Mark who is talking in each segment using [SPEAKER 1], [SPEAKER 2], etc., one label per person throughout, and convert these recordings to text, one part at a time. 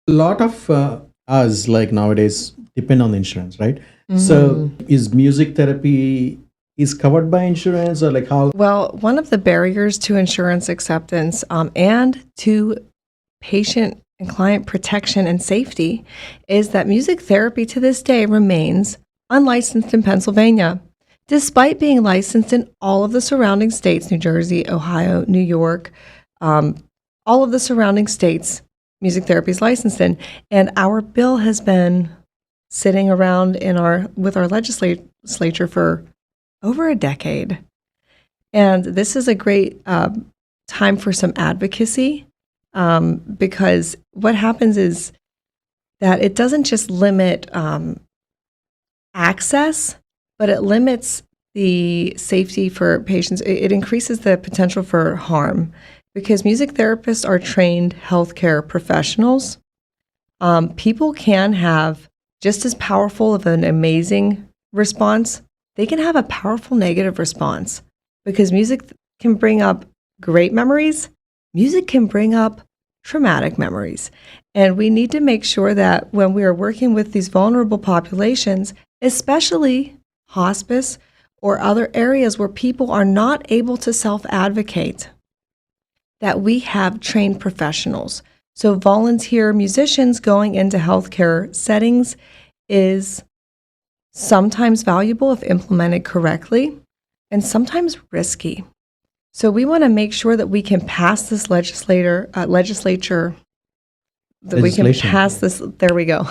[SPEAKER 1] A lot of us like nowadays depend on insurance, right? So
[SPEAKER 2] Mhm.
[SPEAKER 1] is music therapy is covered by insurance or like how?
[SPEAKER 2] Well, one of the barriers to insurance acceptance and to patient and client protection and safety is that music therapy to this day remains unlicensed in Pennsylvania, despite being licensed in all of the surrounding states: New Jersey, Ohio, New York, um, all of the surrounding states. Music therapy is licensed in, and our bill has been sitting around in our with our legislature for over a decade. And this is a great time for some advocacy because what happens is that it doesn't just limit access, but it limits the safety for patients. It increases the potential for harm because music therapists are trained healthcare professionals. People can have just as powerful of an amazing response. They can have a powerful negative response because music can bring up great memories. Music can bring up traumatic memories. And we need to make sure that when we are working with these vulnerable populations, especially hospice or other areas where people are not able to self-advocate, that we have trained professionals. So volunteer musicians going into healthcare settings is sometimes valuable if implemented correctly and sometimes risky. So we want to make sure that we can pass this legislature, that we can
[SPEAKER 1] Legislation.
[SPEAKER 2] pass this, there we go.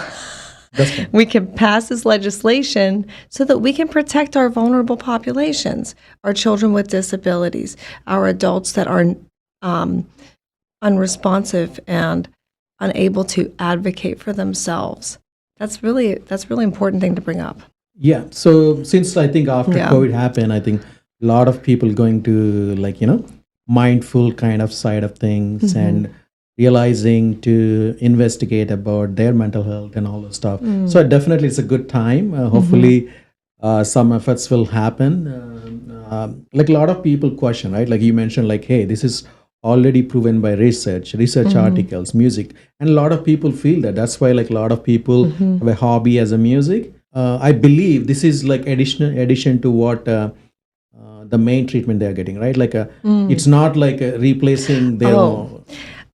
[SPEAKER 1] That's fine.
[SPEAKER 2] We can pass this legislation so that we can protect our vulnerable populations, our children with disabilities, our adults that are unresponsive and unable to advocate for themselves. That's really important thing to bring up.
[SPEAKER 1] Yeah. So since I think after
[SPEAKER 2] Yeah.
[SPEAKER 1] COVID happened, I think a lot of people going to like, mindful kind of side of things and realizing to investigate about their mental health and all that stuff. So definitely it's a good time. Hopefully some efforts will happen. Like a lot of people question, right? Like you mentioned, like, hey, this is already proven by research articles, music. And a lot of people feel that. That's why like a lot of people have a hobby as a music. I believe this is like addition to what the main treatment they are getting, right? Like it's not like replacing their
[SPEAKER 2] Oh.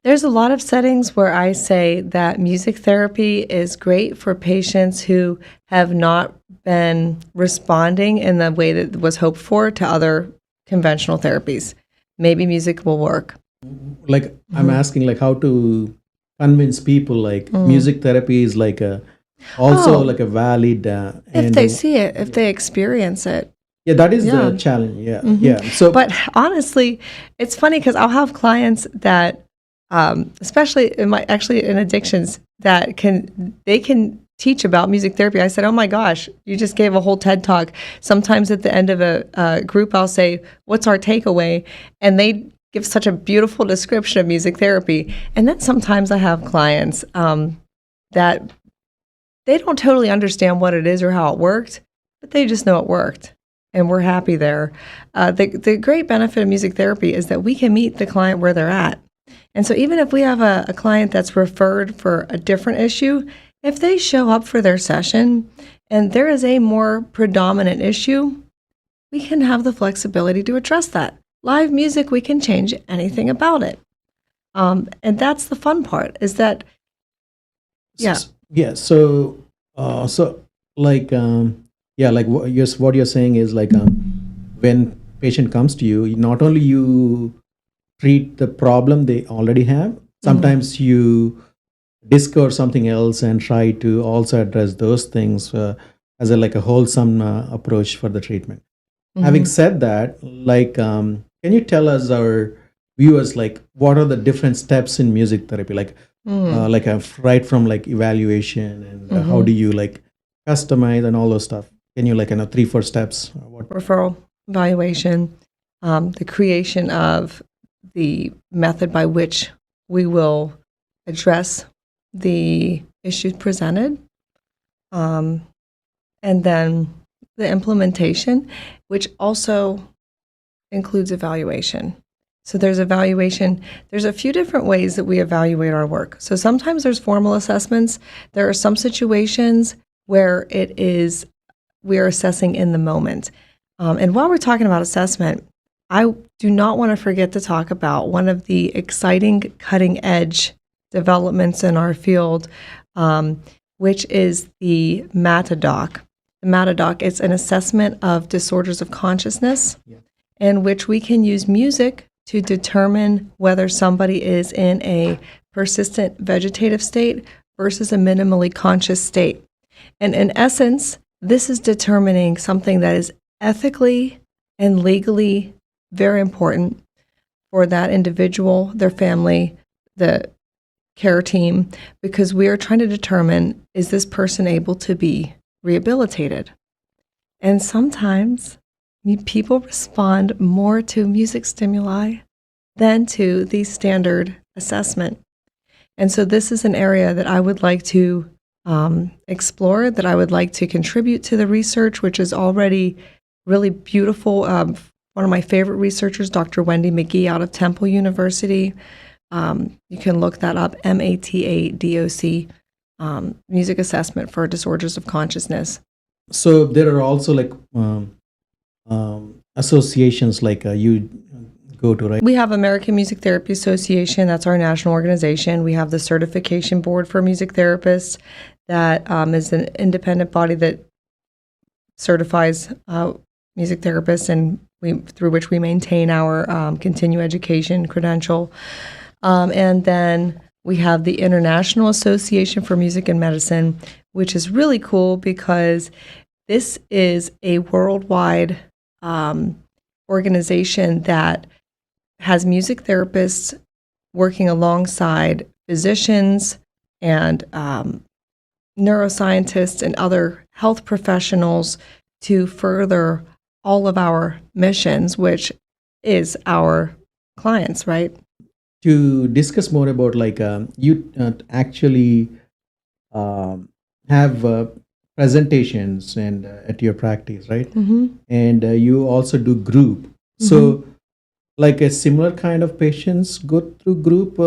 [SPEAKER 2] There's a lot of settings where I say that music therapy is great for patients who have not been responding in the way that was hoped for to other conventional therapies. Maybe music will work.
[SPEAKER 1] like I'm asking like how to convince people like music therapy is like a also
[SPEAKER 2] Oh,
[SPEAKER 1] like a valid
[SPEAKER 2] if
[SPEAKER 1] and
[SPEAKER 2] they see it, if they experience it.
[SPEAKER 1] yeah, that is
[SPEAKER 2] Yeah.
[SPEAKER 1] the challenge. Yeah. So
[SPEAKER 2] But honestly, it's funny because I'll have clients that, especially actually in addictions, that they can teach about music therapy. I said, "Oh my gosh, you just gave a whole TED talk." Sometimes at the end of a group, I'll say, "What's our takeaway?" And they give such a beautiful description of music therapy. And then sometimes I have clients that they don't totally understand what it is or how it worked, but they just know it worked. And we're happy there. The great benefit of music therapy is that we can meet the client where they're at. And so even if we have a client that's referred for a different issue, if they show up for their session and there is a more predominant issue, we can have the flexibility to address that. Live music, we can change anything about it. And that's the fun part is that, yeah.
[SPEAKER 1] yeah, so like yeah, like what you're saying is like when patient comes to you, not only you treat the problem they already have, sometimes you discover something else and try to also address those things as a like a wholesome approach for the treatment. Having said that, like can you tell us our viewers like what are the different steps in music therapy, like right from like evaluation and how do you like customize and all those stuff? Can you like 3-4 steps what?
[SPEAKER 2] Referral, evaluation, the creation of the method by which we will address the issues presented, and then the implementation, which also includes evaluation. So there's evaluation. There's a few different ways that we evaluate our work. So sometimes there's formal assessments. There are some situations where we are assessing in the moment. And while we're talking about assessment, I do not want to forget to talk about one of the exciting cutting edge developments in our field, which is the MATADOC. The MATADOC is an assessment of disorders of consciousness, in which we can use music to determine whether somebody is in a persistent vegetative state versus a minimally conscious state. And in essence, this is determining something that is ethically and legally very important for that individual, their family, the care team, because we are trying to determine, is this person able to be rehabilitated? And sometimes people respond more to music stimuli than to the standard assessment. And so this is an area that I would like to explore, that I would like to contribute to the research, which is already really beautiful. One of my favorite researchers, Dr. Wendy McGee out of Temple University. You can look that up, MATADOC, music assessment for disorders of consciousness.
[SPEAKER 1] So there are also like associations like you go to, right?
[SPEAKER 2] We have American Music Therapy Association. That's our national organization. We have the Certification Board for Music Therapists. That is an independent body that certifies music therapists, and through which we maintain our continuing education credential. And then we have the International Association for Music and Medicine, which is really cool because this is a worldwide organization that has music therapists working alongside physicians and neuroscientists and other health professionals to further all of our missions, which is our clients, right?
[SPEAKER 1] To discuss more about like you actually have presentations and at your practice, right?
[SPEAKER 2] Mm-hmm.
[SPEAKER 1] And you also do group.
[SPEAKER 2] Mm-hmm.
[SPEAKER 1] So like a similar kind of patients go through group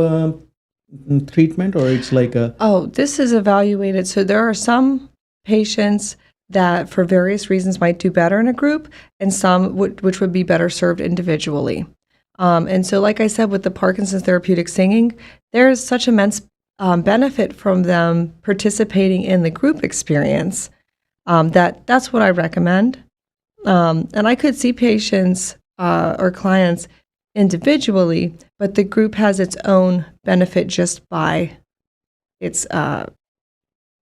[SPEAKER 1] treatment, or it's like a...
[SPEAKER 2] Oh, this is evaluated. So there are some patients that for various reasons might do better in a group, and some which would be better served individually. And so like I said, with the Parkinson's therapeutic singing, there is such immense benefit from them participating in the group experience that's what I recommend. And I could see patients or clients individually, but the group has its own benefit just by its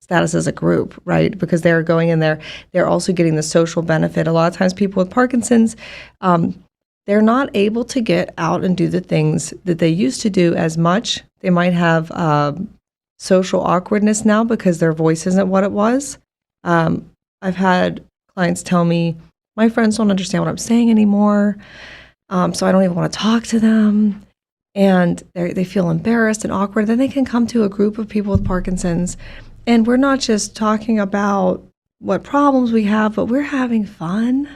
[SPEAKER 2] status as a group, right? Because they're going in there, they're also getting the social benefit. A lot of times people with Parkinson's, they're not able to get out and do the things that they used to do as much. They might have social awkwardness now because their voice isn't what it was. I've had clients tell me, my friends don't understand what I'm saying anymore, so I don't even want to talk to them. And they feel embarrassed and awkward. Then they can come to a group of people with Parkinson's, and we're not just talking about what problems we have, but we're having fun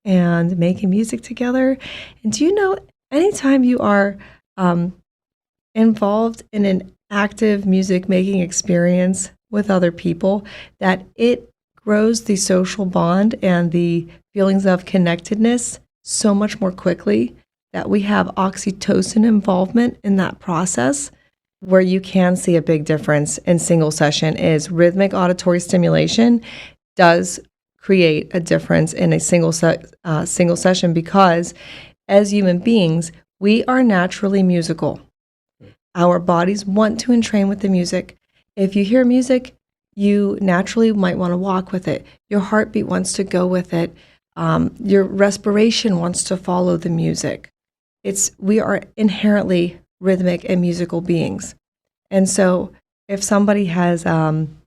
[SPEAKER 2] and making music together. And do you know, anytime you are involved in an active music making experience with other people, that it grows the social bond and the feelings of connectedness so much more quickly, that we have oxytocin involvement in that process. Where you can see a big difference in single session is rhythmic auditory stimulation does create a difference in a single session, because as human beings, we are naturally musical. Our bodies want to entrain with the music. If you hear music, you naturally might want to walk with it. Your heartbeat wants to go with it. Your respiration wants to follow the music. We are inherently rhythmic and musical beings. And so if somebody has an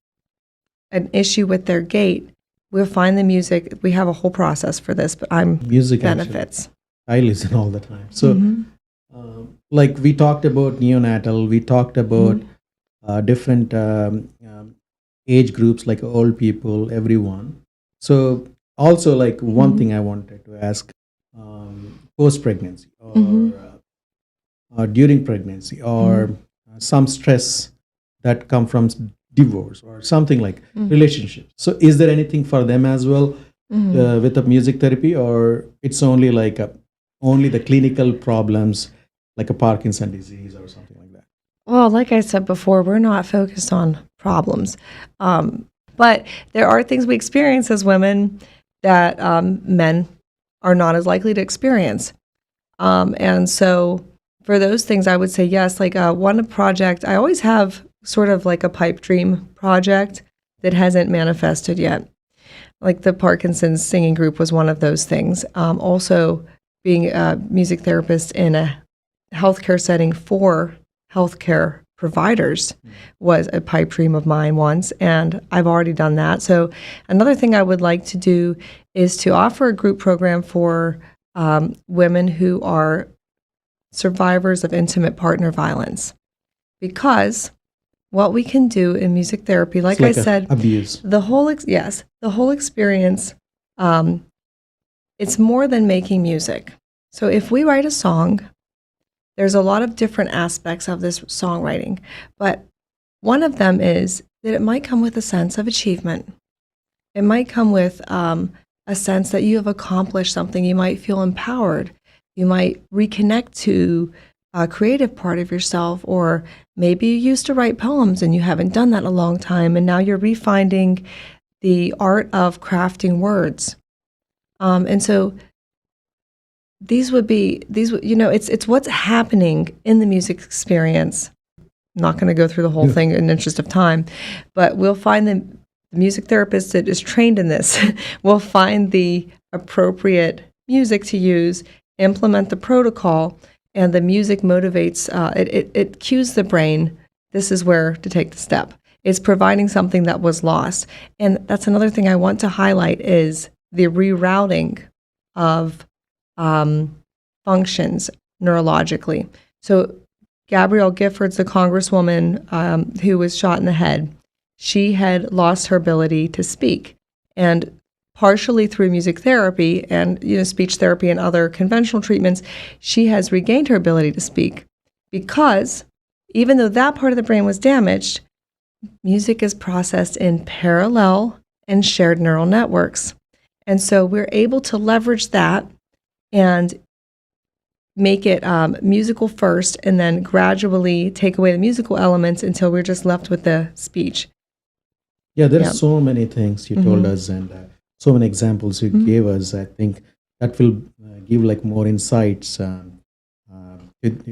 [SPEAKER 2] issue with their gait, we'll find the music. We have a whole process for this, but
[SPEAKER 1] music
[SPEAKER 2] benefits.
[SPEAKER 1] Actually, I listen all the time. So like we talked about neonatal, we talked about different age groups like old people, everyone. So also like one thing I wanted to ask, post-pregnancy or during pregnancy, or some stress that come from divorce or something like relationships. So is there anything for them as well with the music therapy, or it's only like only the clinical problems like a Parkinson disease or something like that?
[SPEAKER 2] Well, like I said before, we're not focused on problems. But there are things we experience as women that men are not as likely to experience. And so for those things, I would say yes. Like one project, I always have sort of like a pipe dream project that hasn't manifested yet. Like the Parkinson's singing group was one of those things. Also, being a music therapist in a healthcare setting for healthcare providers was a pipe dream of mine once, and I've already done that. So another thing I would like to do is to offer a group program for women who are survivors of intimate partner violence, because what we can do in music therapy, like I said,
[SPEAKER 1] abuse.
[SPEAKER 2] the whole experience, it's more than making music. So if we write a song, there's a lot of different aspects of this songwriting, but one of them is that it might come with a sense of achievement. It might come with a sense that you have accomplished something. You might feel empowered. You might reconnect to a creative part of yourself, or maybe you used to write poems and you haven't done that in a long time, and now you're refinding the art of crafting words. And so these would, it's what's happening in the music experience. I'm not going to go through the whole thing in the interest of time, but we'll find the music therapist that is trained in this will find the appropriate music to use, implement the protocol, and the music motivates, it cues the brain, this is where to take the step. It's providing something that was lost. And that's another thing I want to highlight is the rerouting of functions neurologically. So Gabrielle Giffords, the congresswoman who was shot in the head, she had lost her ability to speak. And partially through music therapy and speech therapy and other conventional treatments, she has regained her ability to speak, because even though that part of the brain was damaged, music is processed in parallel and shared neural networks. And so we're able to leverage that and make it musical first, and then gradually take away the musical elements until we're just left with the speech.
[SPEAKER 1] Yeah, there are so many things you told us, and so many examples you gave us. I think that will give like more insights to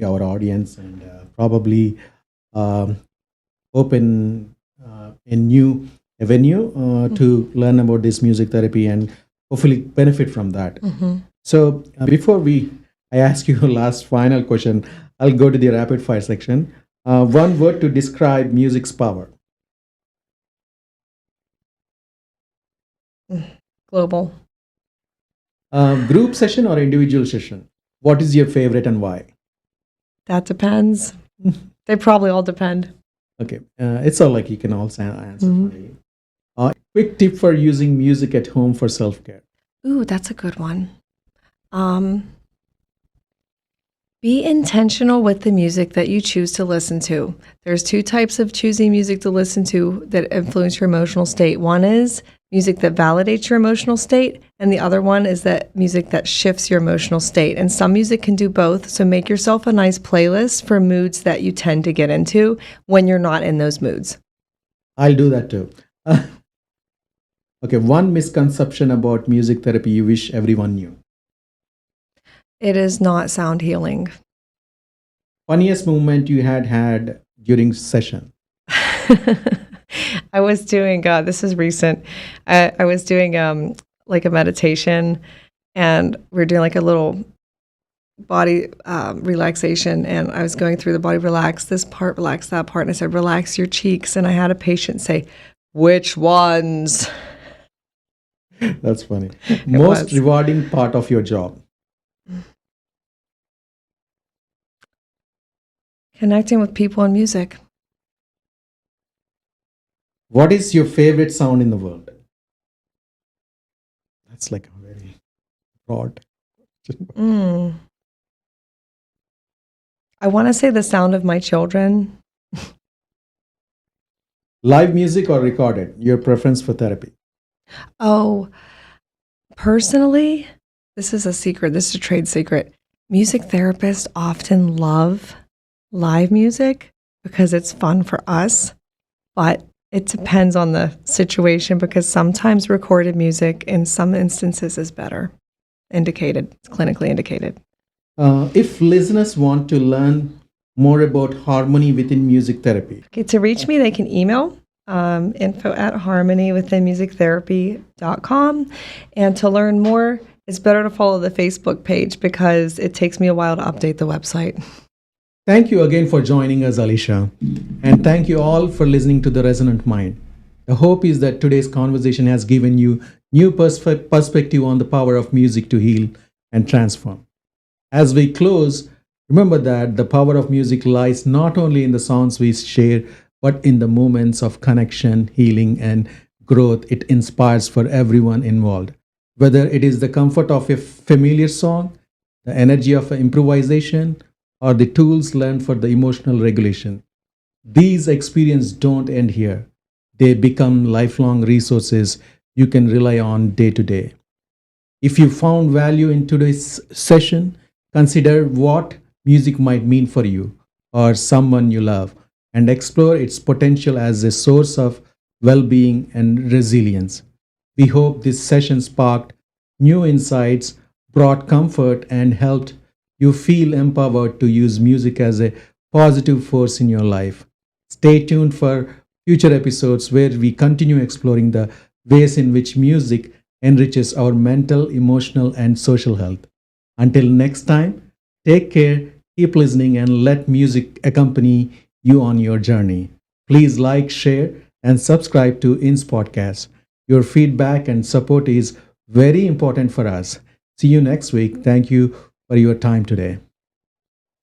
[SPEAKER 1] our audience, and probably open a new avenue to learn about this music therapy and hopefully benefit from that. So before I ask you a last final question, I'll go to the rapid fire section. One word to describe music's power.
[SPEAKER 2] Global.
[SPEAKER 1] Group session or individual session? What is your favorite and why?
[SPEAKER 2] That depends. They probably all depend.
[SPEAKER 1] Okay, it's all like you can also answer for me. Quick tip for using music at home for self-care.
[SPEAKER 2] Ooh, that's a good one. Be intentional with the music that you choose to listen to. There's two types of choosing music to listen to that influence your emotional state. One is music that validates your emotional state, and the other one is that music that shifts your emotional state. And some music can do both, so make yourself a nice playlist for moods that you tend to get into when you're not in those moods.
[SPEAKER 1] I'll do that too. Okay, one misconception about music therapy you wish everyone knew.
[SPEAKER 2] It is not sound healing.
[SPEAKER 1] Funniest moment you had during session.
[SPEAKER 2] I was doing, this is recent. I was doing like a meditation, and we were doing like a little body relaxation, and I was going through the body, relax this part, relax that part, and I said, relax your cheeks. And I had a patient say, which ones?
[SPEAKER 1] That's funny. Most rewarding part of your job.
[SPEAKER 2] Connecting with people and music.
[SPEAKER 1] What is your favorite sound in the world? That's like a very broad question.
[SPEAKER 2] I want to say the sound of my children.
[SPEAKER 1] Live music or recorded? Your preference for therapy?
[SPEAKER 2] Oh, personally, this is a secret. This is a trade secret. Music therapists often love live music because it's fun for us, but it depends on the situation because sometimes recorded music in some instances is better indicated, it's clinically indicated.
[SPEAKER 1] If listeners want to learn more about harmony within music therapy,
[SPEAKER 2] Okay, to reach me, they can email info@harmonywithinmusictherapy.com. And to learn more, it's better to follow the Facebook page because it takes me a while to update the website.
[SPEAKER 1] thank you again for joining us, Alysha. And thank you all for listening to The Resonant Mind. The hope is that today's conversation has given you new perspective on the power of music to heal and transform. As we close, remember that the power of music lies not only in the sounds we share, but in the moments of connection, healing, and growth it inspires for everyone involved. Whether it is the comfort of a familiar song, the energy of improvisation, or the tools learned for the emotional regulation, these experiences don't end here. They become lifelong resources you can rely on day to day. If you found value in today's session, consider what music might mean for you or someone you love and explore its potential as a source of well being and resilience. We hope this session sparked new insights, brought comfort, and helped you feel empowered to use music as a positive force in your life. Stay tuned for future episodes where we continue exploring the ways in which music enriches our mental, emotional, and social health. Until next time, take care, keep listening, and let music accompany you on your journey. Please like, share, and subscribe to INS Podcast. Your feedback and support is very important for us. See you next week. Thank you for your time today.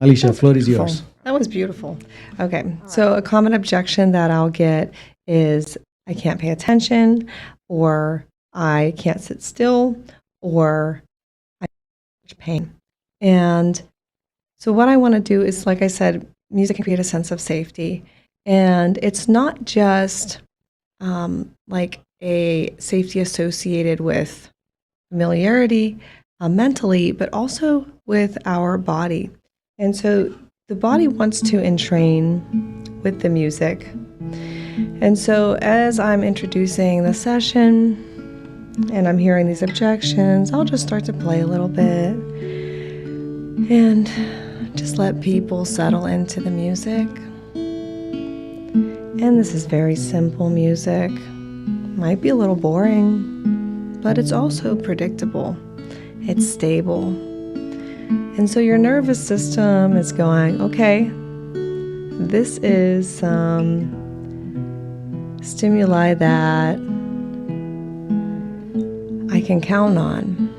[SPEAKER 1] Alysha, floor is yours.
[SPEAKER 2] That was beautiful. Okay, so a common objection that I'll get is I can't pay attention, or I can't sit still, or I have pain. And so what I want to do is, like I said, music can create a sense of safety. And it's not just like a safety associated with familiarity mentally, but also with our body. And so the body wants to entrain with the music. And so as I'm introducing the session and I'm hearing these objections, I'll just start to play a little bit and just let people settle into the music. And this is very simple music. Might be a little boring, but it's also predictable. It's stable. And so your nervous system is going, okay, this is stimuli that I can count on.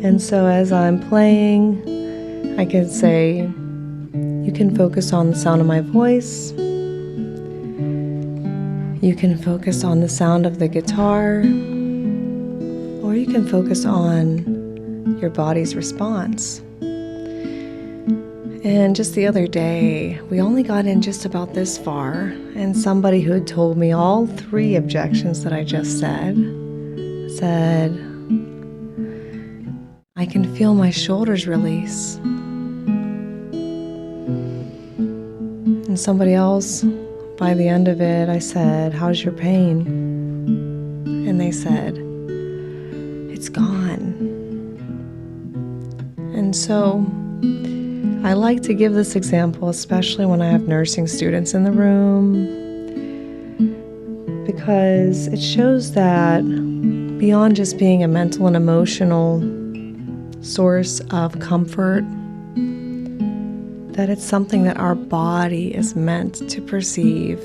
[SPEAKER 2] And so as I'm playing, I can say, you can focus on the sound of my voice. You can focus on the sound of the guitar. Or you can focus on your body's response. And just the other day, we only got in just about this far, and somebody who had told me all 3 objections that I just said, I can feel my shoulders release. And somebody else, by the end of it, I said, how's your pain? And they said, it's gone. And so I like to give this example, especially when I have nursing students in the room, because it shows that beyond just being a mental and emotional source of comfort, that it's something that our body is meant to perceive,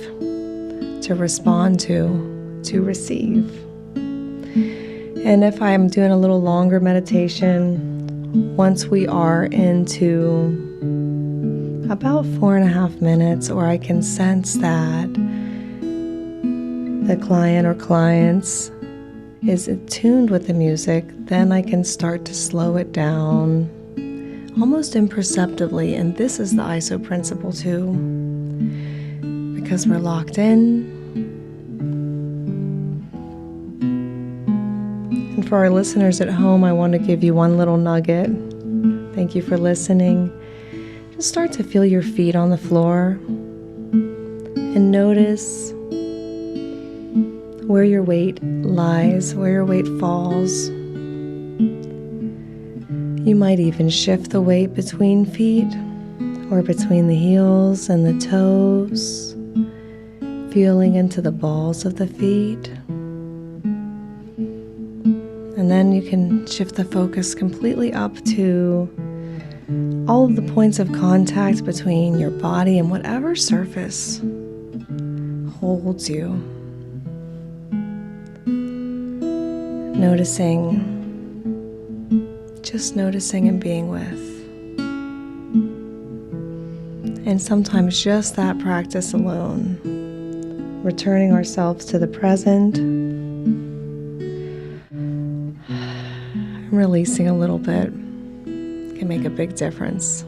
[SPEAKER 2] to respond to receive. And if I'm doing a little longer meditation, once we are into about 4.5 minutes, or I can sense that the client or clients is attuned with the music, then I can start to slow it down, almost imperceptibly. And this is the ISO principle too, because we're locked in. And for our listeners at home, I want to give you one little nugget. Thank you for listening. Just start to feel your feet on the floor and notice where your weight lies, where your weight falls. You might even shift the weight between feet or between the heels and the toes, feeling into the balls of the feet. And then you can shift the focus completely up to all of the points of contact between your body and whatever surface holds you. Just noticing and being with. And sometimes just that practice alone, returning ourselves to the present, and releasing a little bit, can make a big difference.